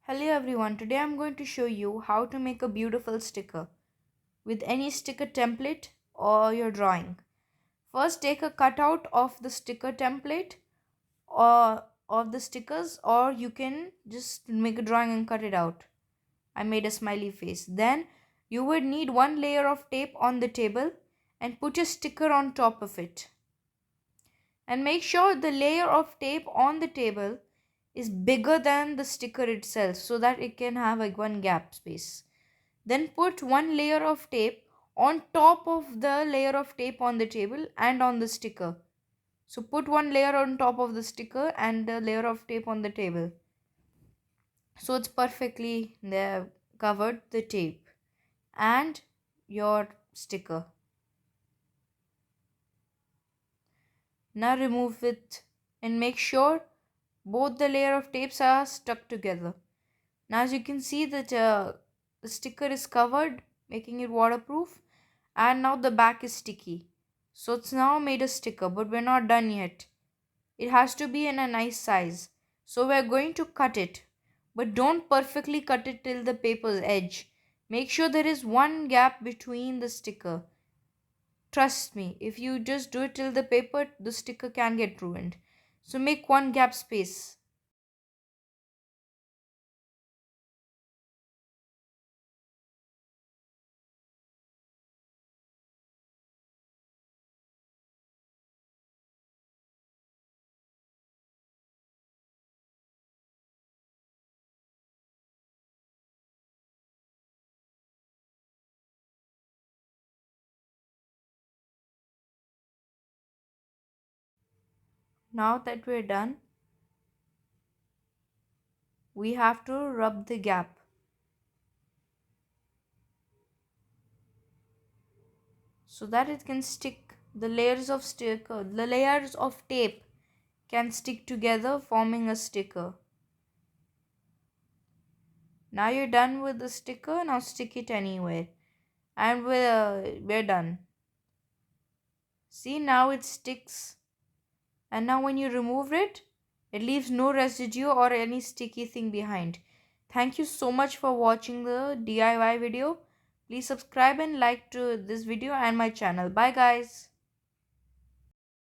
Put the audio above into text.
Hello everyone, today I'm going to show you how to make a beautiful sticker with any sticker template or your drawing. First take a cutout of the sticker template or of the stickers, or you can just make a drawing and cut it out. I made a smiley face. Then you would need one layer of tape on the table and put your sticker on top of it. And make sure the layer of tape on the table is bigger than the sticker itself so that it can have like one gap space. Then put one layer of tape on top of the layer of tape on the table and on the sticker. So put one layer on top of the sticker and the layer of tape on the table. So it's perfectly there, covered the tape and your sticker. Now remove it and make sure both the layer of tapes are stuck together. Now as you can see that the sticker is covered, making it waterproof, and now the back is sticky. So it's now made a sticker, but we're not done yet. It has to be in a nice size. So we're going to cut it, but don't perfectly cut it till the paper's edge. Make sure there is one gap between the sticker. Trust me, if you just do it till the paper, the sticker can get ruined. So make one gap space. Now that we're done, we have to rub the gap so that it can stick. The layers of tape can stick together, forming a sticker. Now you're done with the sticker. Now stick it anywhere, and we're done. See, now it sticks, and now when you remove it, it leaves no residue or any sticky thing behind. Thank you so much for watching the DIY video. Please subscribe and like to this video and my channel. Bye guys.